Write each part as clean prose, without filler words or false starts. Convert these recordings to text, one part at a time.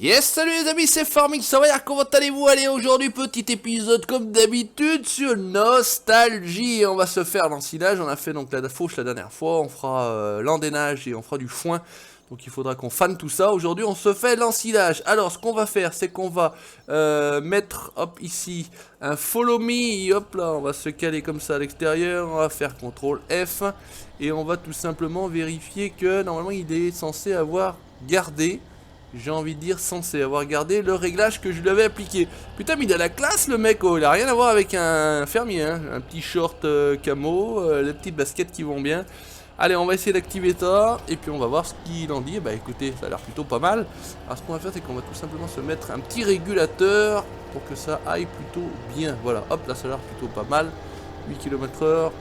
Yes, salut les amis, c'est Farming, ça va dire, comment allez-vous? Allez, aujourd'hui, petit épisode comme d'habitude sur Nostalgie. On va se faire l'ensilage, on a fait donc la fauche la dernière fois, on fera l'endénage et on fera du foin. Donc il faudra qu'on fane tout ça. Aujourd'hui, on se fait l'ensilage. Alors, ce qu'on va faire, c'est qu'on va mettre, hop, ici, un follow me. Hop là, on va se caler comme ça à l'extérieur. On va faire CTRL F. Et on va tout simplement vérifier que, normalement, il est censé avoir gardé. J'ai envie de dire censé avoir gardé le réglage que je lui avais appliqué. Putain, mais il a la classe le mec, oh, il a rien à voir avec un fermier, hein. Un petit short camo, les petites baskets qui vont bien. Allez, on va essayer d'activer ça, et puis on va voir ce qu'il en dit. Bah écoutez, ça a l'air plutôt pas mal. Alors ce qu'on va faire, c'est qu'on va tout simplement se mettre un petit régulateur pour que ça aille plutôt bien. Voilà, hop, là ça a l'air plutôt pas mal. 8 km/h.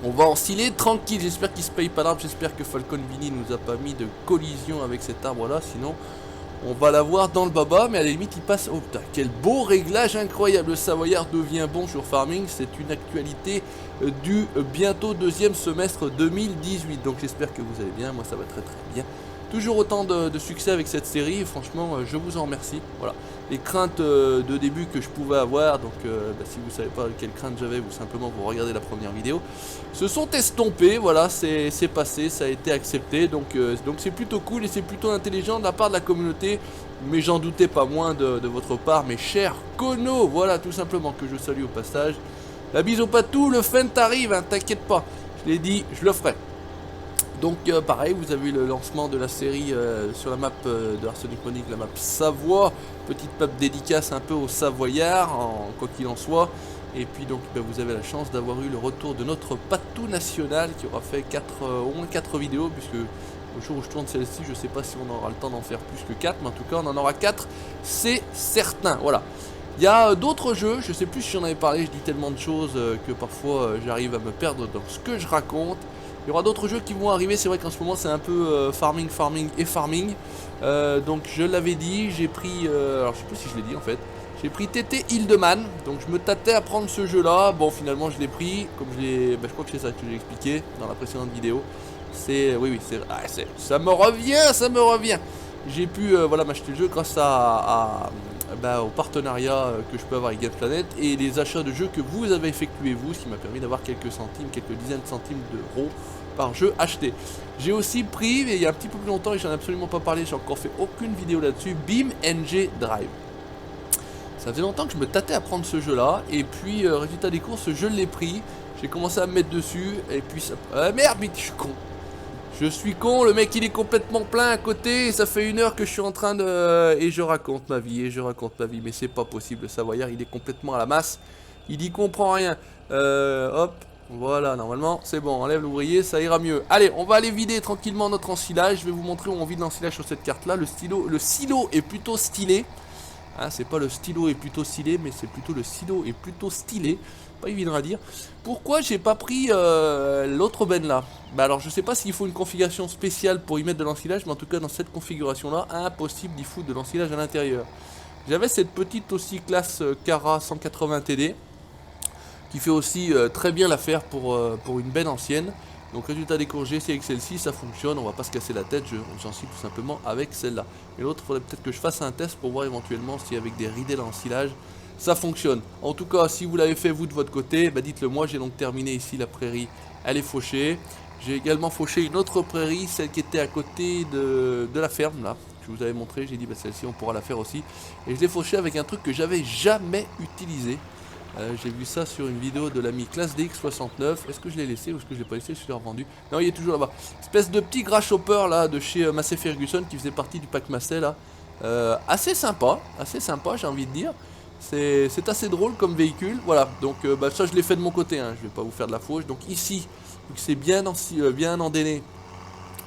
On va ensiler tranquille, j'espère qu'il se paye pas d'arbre, j'espère que Falcon Vini nous a pas mis de collision avec cet arbre là, sinon on va l'avoir dans le baba, mais à la limite il passe... Oh putain, quel beau réglage incroyable, le Savoyard devient bon sur Farming, c'est une actualité du bientôt deuxième semestre 2018, donc j'espère que vous allez bien, moi ça va très très bien. Toujours autant de succès avec cette série, franchement je vous en remercie. Voilà, les craintes de début que je pouvais avoir, donc si vous savez pas quelles craintes j'avais, ou simplement vous regardez la première vidéo, se sont estompées, voilà, c'est passé, ça a été accepté, donc c'est plutôt cool et c'est plutôt intelligent de la part de la communauté, mais j'en doutais pas moins de votre part, mes chers Kono, voilà, tout simplement, que je salue au passage. La bise au patou, le feint arrive, hein, t'inquiète pas, je l'ai dit, je le ferai. Donc pareil, vous avez eu le lancement de la série sur la map de Arsenic Monique, la map Savoie, petite map dédicace un peu au Savoyard, quoi qu'il en soit. Et puis donc vous avez la chance d'avoir eu le retour de notre patou national qui aura fait au moins 4 vidéos, puisque au jour où je tourne celle-ci, je sais pas si on aura le temps d'en faire plus que 4, mais en tout cas on en aura 4, c'est certain, voilà. Il y a d'autres jeux, je sais plus si j'en avais parlé, je dis tellement de choses que parfois j'arrive à me perdre dans ce que je raconte. Il y aura d'autres jeux qui vont arriver, c'est vrai qu'en ce moment c'est un peu farming. Donc je l'avais dit, j'ai pris, alors je sais plus si je l'ai dit en fait, j'ai pris TT Hildeman, donc je me tâtais à prendre ce jeu là, bon finalement je l'ai pris, comme je crois que c'est ça que j'ai expliqué dans la précédente vidéo, c'est, oui, ça me revient, j'ai pu voilà, m'acheter le jeu grâce au partenariat que je peux avoir avec GamePlanet et les achats de jeux que vous avez effectués vous, ce qui m'a permis d'avoir quelques dizaines de centimes d'euros par jeu acheté. J'ai aussi pris, mais il y a un petit peu plus longtemps et j'en ai absolument pas parlé, j'ai encore fait aucune vidéo là-dessus, BeamNG Drive. Ça faisait longtemps que je me tâtais à prendre ce jeu là, et puis résultat des courses, je l'ai pris, j'ai commencé à me mettre dessus, et puis ça... merde, mais je suis con, le mec il est complètement plein à côté, et ça fait 1 heure que je suis en train de... Et je raconte ma vie, mais c'est pas possible, le Savoyard il est complètement à la masse, il y comprend rien. Hop, voilà, normalement c'est bon, enlève l'ouvrier, ça ira mieux. Allez, on va aller vider tranquillement notre ensilage, je vais vous montrer où on vide l'ensilage sur cette carte là, le silo est plutôt stylé. Hein, c'est pas le stylo est plutôt stylé, mais c'est plutôt le silo est plutôt stylé. Pas évident à dire. Pourquoi j'ai pas pris l'autre benne là? Bah alors je sais pas s'il faut une configuration spéciale pour y mettre de l'ensilage, mais en tout cas dans cette configuration là, impossible d'y foutre de l'ensilage à l'intérieur. J'avais cette petite aussi classe Cara 180 TD, qui fait aussi très bien l'affaire pour une benne ancienne. Donc résultat des courses, j'ai essayé avec celle-ci, ça fonctionne, on va pas se casser la tête, j'en suis tout simplement avec celle-là. Et l'autre, il faudrait peut-être que je fasse un test pour voir éventuellement si avec des ridelles ensilage, ça fonctionne. En tout cas, si vous l'avez fait vous de votre côté, bah dites-le moi, j'ai donc terminé ici la prairie, elle est fauchée. J'ai également fauché une autre prairie, celle qui était à côté de la ferme là. Je vous avais montré, j'ai dit bah celle-ci on pourra la faire aussi. Et je l'ai fauché avec un truc que j'avais jamais utilisé. J'ai vu ça sur une vidéo de l'ami Classe DX69. Est-ce que je l'ai laissé ou est-ce que je l'ai pas laissé? Je l'ai revendu. Non, il est toujours là-bas. Espèce de petit grasshopper là de chez Massey Ferguson qui faisait partie du pack Massey là. Assez sympa, j'ai envie de dire. C'est assez drôle comme véhicule. Voilà, donc ça je l'ai fait de mon côté, hein. Je vais pas vous faire de la fauche. Donc ici, vu que c'est bien endainé,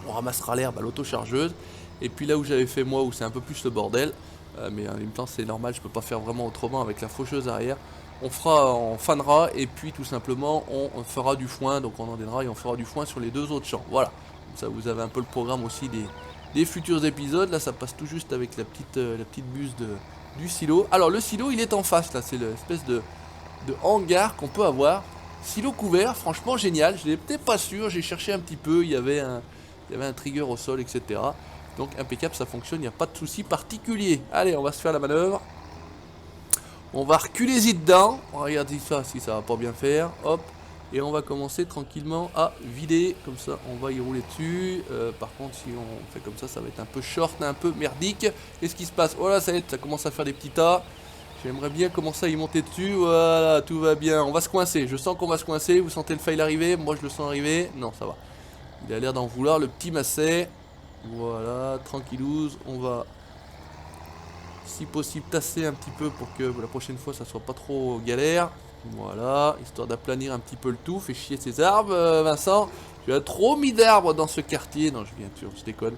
on ramassera l'herbe à l'autochargeuse. Et puis là où j'avais fait moi, où c'est un peu plus le bordel, mais en même temps c'est normal, je peux pas faire vraiment autrement avec la faucheuse arrière. On fanera et puis tout simplement on fera du foin, donc on endainera et on fera du foin sur les 2 autres champs. Voilà, comme ça vous avez un peu le programme aussi des futurs épisodes. Là ça passe tout juste avec la petite buse du silo. Alors le silo il est en face là, c'est l'espèce de hangar qu'on peut avoir. Silo couvert, franchement génial, je n'étais pas sûr, j'ai cherché un petit peu, il y avait un trigger au sol, etc. Donc impeccable, ça fonctionne, il n'y a pas de souci particulier. Allez, on va se faire la manœuvre. On va reculer-y dedans. On va regarder ça, si ça va pas bien faire. Hop. Et on va commencer tranquillement à vider. Comme ça, on va y rouler dessus. Par contre, si on fait comme ça va être un peu short, un peu merdique. Qu'est-ce qui se passe? Voilà, ça y est, ça commence à faire des petits tas. J'aimerais bien commencer à y monter dessus. Voilà, tout va bien. On va se coincer. Je sens qu'on va se coincer. Vous sentez le fail arriver? Moi, je le sens arriver. Non, ça va. Il a l'air d'en vouloir, le petit Massey. Voilà, tranquillouse. On va, si possible, tasser un petit peu pour que la prochaine fois, ça soit pas trop galère. Voilà, histoire d'aplanir un petit peu le tout. Fait chier ces arbres, Vincent. Tu as trop mis d'arbres dans ce quartier. Non, bien sûr, je déconne.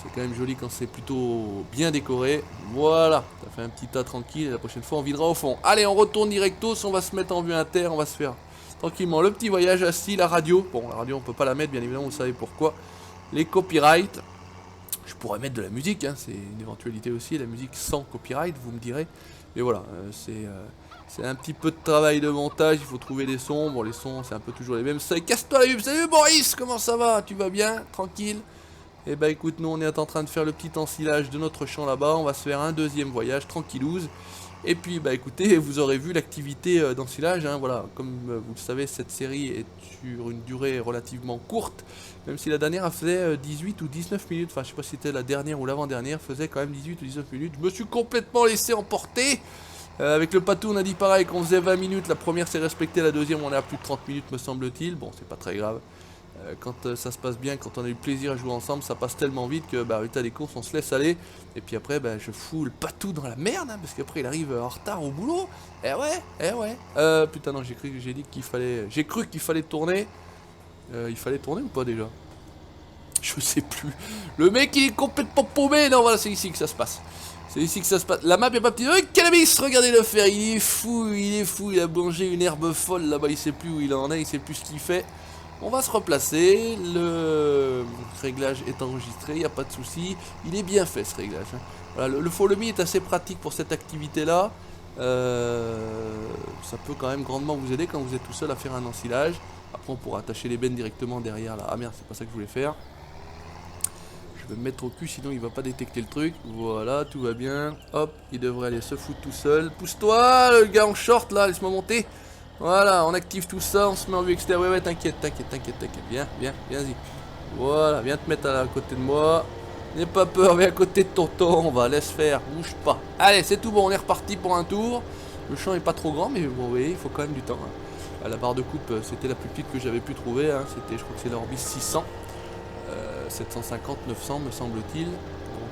C'est quand même joli quand c'est plutôt bien décoré. Voilà, ça fait un petit tas tranquille. Et la prochaine fois, on videra au fond. Allez, on retourne directos. On va se mettre en vue inter. On va se faire tranquillement le petit voyage assis. La radio. Bon, la radio, on peut pas la mettre, bien évidemment. Vous savez pourquoi. Les copyrights. Je pourrais mettre de la musique. Hein, c'est une éventualité aussi. La musique sans copyright, vous me direz. Mais voilà, c'est un petit peu de travail de montage, il faut trouver des sons. Bon, les sons, c'est un peu toujours les mêmes. Ça, casse-toi la pub. Salut Boris, comment ça va? Tu vas bien? Tranquille? Eh ben écoute, nous on est en train de faire le petit ensilage de notre champ là-bas. On va se faire un deuxième voyage, tranquillouse. Et puis bah écoutez, vous aurez vu l'activité d'ensilage. Hein, voilà, comme vous le savez, cette série est sur une durée relativement courte. Même si la dernière elle faisait 18 ou 19 minutes. Enfin, je sais pas si c'était la dernière ou l'avant-dernière. Faisait quand même 18 ou 19 minutes. Je me suis complètement laissé emporter. Avec le Patou, on a dit pareil qu'on faisait 20 minutes. La première s'est respectée, la deuxième, on est à plus de 30 minutes, me semble-t-il. Bon, c'est pas très grave. Quand ça se passe bien, quand on a eu plaisir à jouer ensemble, ça passe tellement vite que, bah, résultat des courses, on se laisse aller. Et puis après, bah, je fous le Patou dans la merde, hein, parce qu'après, il arrive en retard au boulot. Eh ouais. Putain, non, j'ai dit qu'il fallait. J'ai cru qu'il fallait tourner. Il fallait tourner ou pas déjà? Je sais plus. Le mec, il est complètement paumé. Non, voilà, c'est ici que ça se passe. C'est ici que ça se passe. La map est pas petite. Oh, cannabis, regardez le faire. Il est fou. Il a mangé une herbe folle là-bas. Il sait plus où il en est. Il sait plus ce qu'il fait. On va se replacer. Le réglage est enregistré. Il n'y a pas de souci. Il est bien fait ce réglage. Hein. Voilà, le follow me est assez pratique pour cette activité-là. Ça peut quand même grandement vous aider quand vous êtes tout seul à faire un ensilage. Après, on pourra attacher les bennes directement derrière là. Ah merde, c'est pas ça que je voulais faire. Je vais me mettre au cul, sinon il va pas détecter le truc. Voilà, tout va bien. Hop, il devrait aller se foutre tout seul. Pousse-toi, le gars en short là, laisse-moi monter. Voilà, on active tout ça, on se met en vue extérieure. Ouais, t'inquiète. Viens-y. Voilà, viens te mettre à côté de moi. N'aie pas peur, viens à côté de tonton. On va, laisse faire, bouge pas. Allez, c'est tout bon, on est reparti pour un tour. Le champ est pas trop grand, mais bon, vous voyez, il faut quand même du temps. Hein. La barre de coupe, c'était la plus petite que j'avais pu trouver. Hein. C'était, je crois que c'est l'Orbis 600. 750, 900 me semble-t-il. Donc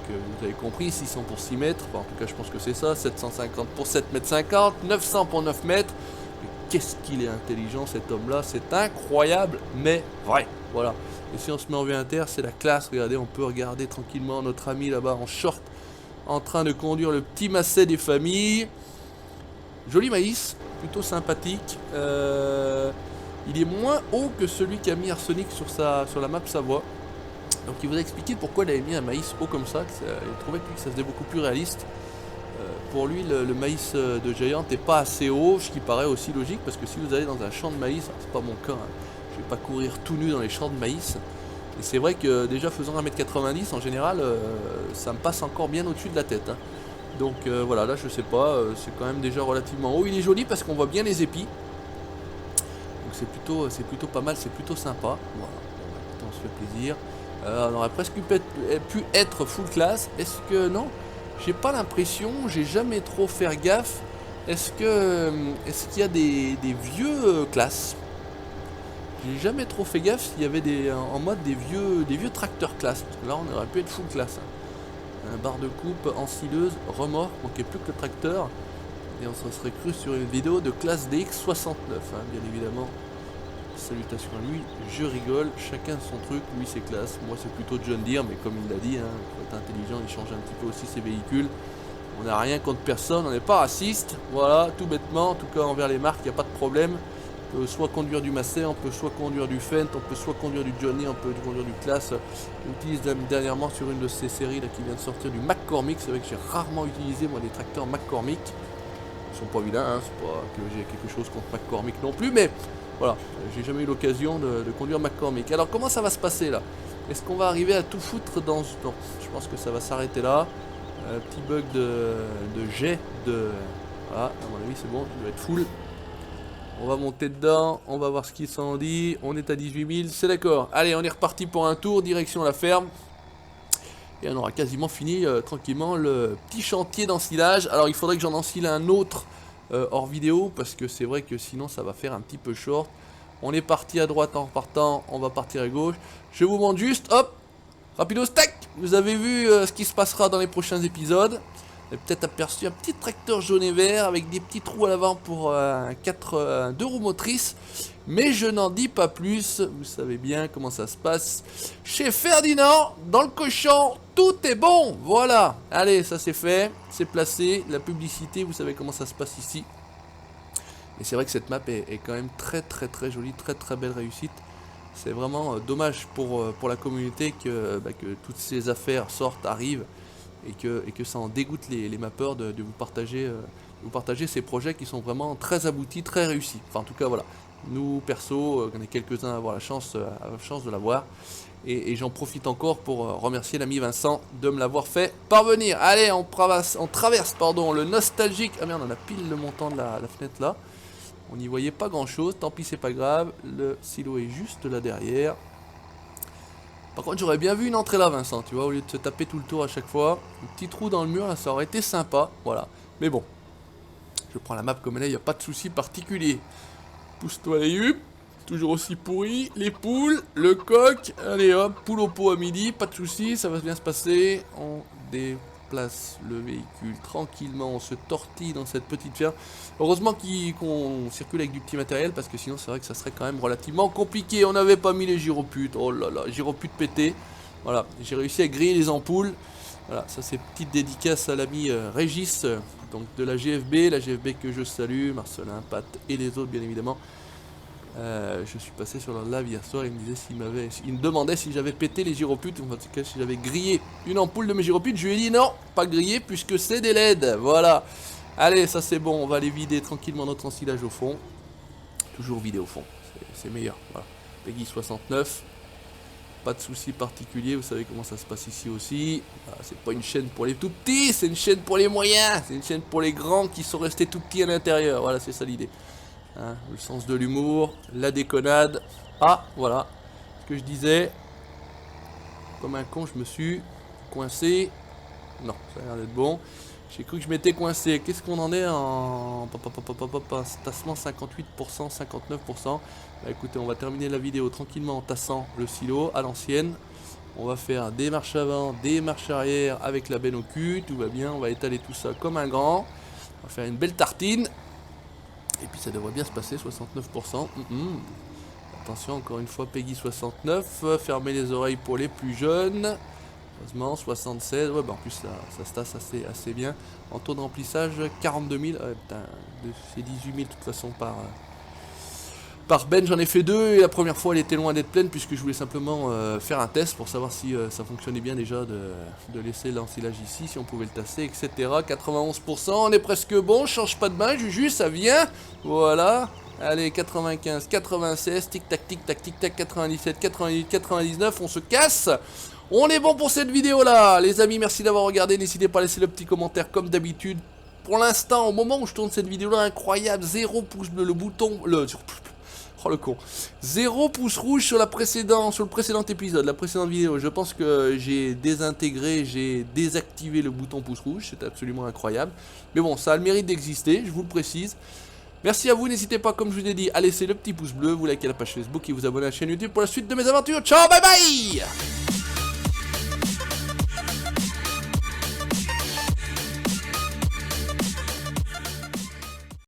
vous avez compris, 600 pour 6 mètres. Enfin, en tout cas, je pense que c'est ça. 750 pour 7 mètres 50, 900 pour 9 mètres. Mais qu'est-ce qu'il est intelligent cet homme-là. C'est incroyable, mais vrai. Voilà. Et si on se met en vue inter, c'est la classe. Regardez, on peut regarder tranquillement notre ami là-bas en short en train de conduire le petit Massey des familles. Joli maïs, plutôt sympathique. Il est moins haut que celui qu'a mis Arsenic sur la map Savoie. Donc il vous a expliqué pourquoi il avait mis un maïs haut comme ça. Il trouvait que ça faisait beaucoup plus réaliste. Pour lui, le maïs de Giant n'est pas assez haut, ce qui paraît aussi logique, parce que si vous allez dans un champ de maïs, c'est pas mon cas, hein, je vais pas courir tout nu dans les champs de maïs. Et c'est vrai que déjà faisant 1m90 en général, ça me passe encore bien au-dessus de la tête. Hein. Donc voilà, là je sais pas, c'est quand même déjà relativement haut. Il est joli parce qu'on voit bien les épis. Donc c'est plutôt pas mal, c'est plutôt sympa. Voilà, on se fait plaisir. On aurait presque pu être full class. Est-ce que non? J'ai pas l'impression, j'ai jamais trop fait gaffe. Est-ce qu'il y a des vieux classes? J'ai jamais trop fait gaffe s'il y avait en mode des vieux tracteurs classe. Parce que là on aurait pu être full class. Hein. Un barre de coupe, ensileuse, remorque, manquait plus que le tracteur. Et on se serait cru sur une vidéo de classe DX69, hein, bien évidemment. Salutations à lui, je rigole, chacun son truc, lui c'est classe, moi c'est plutôt John Deere, mais comme il l'a dit, hein, il faut être intelligent, il change un petit peu aussi ses véhicules. On n'a rien contre personne, on n'est pas raciste, voilà, tout bêtement, en tout cas envers les marques, il n'y a pas de problème. On peut soit conduire du Massey, on peut soit conduire du Fendt, on peut soit conduire du Johnny, on peut conduire du Class. J'utilise dernièrement sur une de ces séries là, qui vient de sortir du McCormick, c'est vrai que j'ai rarement utilisé moi des tracteurs McCormick. Ils sont pas vilains, hein, c'est pas que j'ai quelque chose contre McCormick non plus, mais... Voilà, j'ai jamais eu l'occasion de conduire McCormick. Alors comment ça va se passer là? Est-ce qu'on va arriver à tout foutre dans ce... Non, je pense que ça va s'arrêter là. Petit bug de jet de... Voilà, à mon avis c'est bon, il doit être full. On va monter dedans, on va voir ce qu'il s'en dit. On est à 18 000, c'est d'accord. Allez, on est reparti pour un tour, direction la ferme. Et on aura quasiment fini tranquillement le petit chantier d'ensilage. Alors il faudrait que j'en ensile un autre hors vidéo, parce que c'est vrai que sinon ça va faire un petit peu short. On est parti à droite en repartant, on va partir à gauche. Je vous montre juste, hop, rapido stack. Vous avez vu ce qui se passera dans les prochains épisodes. Vous avez peut-être aperçu un petit tracteur jaune et vert avec des petits trous à l'avant pour 2 roues motrices. Mais je n'en dis pas plus, vous savez bien comment ça se passe. Chez Ferdinand, dans le cochon, tout est bon, voilà. Allez, ça c'est fait, c'est placé, la publicité, vous savez comment ça se passe ici. Et c'est vrai que cette map est quand même très jolie, très belle réussite. C'est vraiment dommage pour la communauté que toutes ces affaires sortent, arrivent. Et que ça en dégoûte les mappeurs de vous partager ces projets qui sont vraiment très aboutis, très réussis. Enfin en tout cas voilà, nous perso, on est quelques-uns à avoir la chance de l'avoir. Et j'en profite encore pour remercier l'ami Vincent de me l'avoir fait parvenir. Allez, on traverse le nostalgique. Ah merde, on a pile le montant de la fenêtre là. On n'y voyait pas grand chose, tant pis c'est pas grave. Le silo est juste là derrière. Par contre j'aurais bien vu une entrée là Vincent, tu vois, au lieu de se taper tout le tour à chaque fois. Un petit trou dans le mur là, ça aurait été sympa, voilà. Mais bon, je prends la map comme elle est, il n'y a pas de souci particulier. Pousse-toi les huppes, toujours aussi pourri. Les poules, le coq, allez hop, poule au pot à midi, pas de souci, ça va bien se passer. On déplace le véhicule tranquillement, on se tortille dans cette petite ferme. Heureusement qu'on circule avec du petit matériel, parce que sinon c'est vrai que ça serait quand même relativement compliqué. On n'avait pas mis les gyroputes, oh là là, gyroputes pétés. Voilà, j'ai réussi à griller les ampoules. Voilà, ça c'est petite dédicace à l'ami Régis, donc de la GFB que je salue, Marcelin, Pat et les autres bien évidemment. Je suis passé sur leur live hier soir, il me demandait si j'avais pété les gyroputes, ou en tout cas si j'avais grillé une ampoule de mes gyroputes. Je lui ai dit non, pas grillé puisque c'est des LED, voilà. Allez, ça c'est bon, on va aller vider tranquillement notre ensilage au fond. Toujours vider au fond, c'est meilleur, voilà. Peggy 69, pas de soucis particuliers, vous savez comment ça se passe ici aussi. Voilà, c'est pas une chaîne pour les tout petits, c'est une chaîne pour les moyens, c'est une chaîne pour les grands qui sont restés tout petits à l'intérieur, voilà, c'est ça l'idée. Hein, le sens de l'humour, la déconnade. Ah, voilà, ce que je disais. Comme un con, je me suis coincé. Non, ça a l'air d'être bon. J'ai cru que je m'étais coincé. Qu'est-ce qu'on en est en tassement 58%, 59%. Bah écoutez, on va terminer la vidéo tranquillement en tassant le silo à l'ancienne. On va faire des marches avant, des marches arrière avec la benne au cul. Tout va bien, on va étaler tout ça comme un grand. On va faire une belle tartine. Et puis ça devrait bien se passer, 69%. Attention, encore une fois, Peggy 69. Fermez les oreilles pour les plus jeunes. Heureusement, 76. Ouais, bah en plus, ça se tasse assez bien. En taux de remplissage, 42 000. Putain, c'est 18 000 de toute façon par ben. J'en ai fait 2 et la première fois, elle était loin d'être pleine puisque je voulais simplement faire un test pour savoir si ça fonctionnait bien déjà de laisser l'ensilage ici, si on pouvait le tasser, etc. 91%, on est presque bon. Change pas de main, Juju, ça vient. Voilà. Allez, 95, 96, tic tac, 97, 98, 99, on se casse. On est bon pour cette vidéo là. Les amis, merci d'avoir regardé. N'hésitez pas à laisser le petit commentaire comme d'habitude. Pour l'instant, au moment où je tourne cette vidéo là, incroyable, 0 pouce bleu, le bouton, oh le con, 0 pouce rouge sur le précédent épisode, la précédente vidéo. Je pense que j'ai désactivé le bouton pouce rouge, c'est absolument incroyable. Mais bon, ça a le mérite d'exister, je vous le précise. Merci à vous, n'hésitez pas, comme je vous ai dit, à laisser le petit pouce bleu, vous likez la page Facebook et vous abonnez à la chaîne YouTube pour la suite de mes aventures. Ciao, bye bye.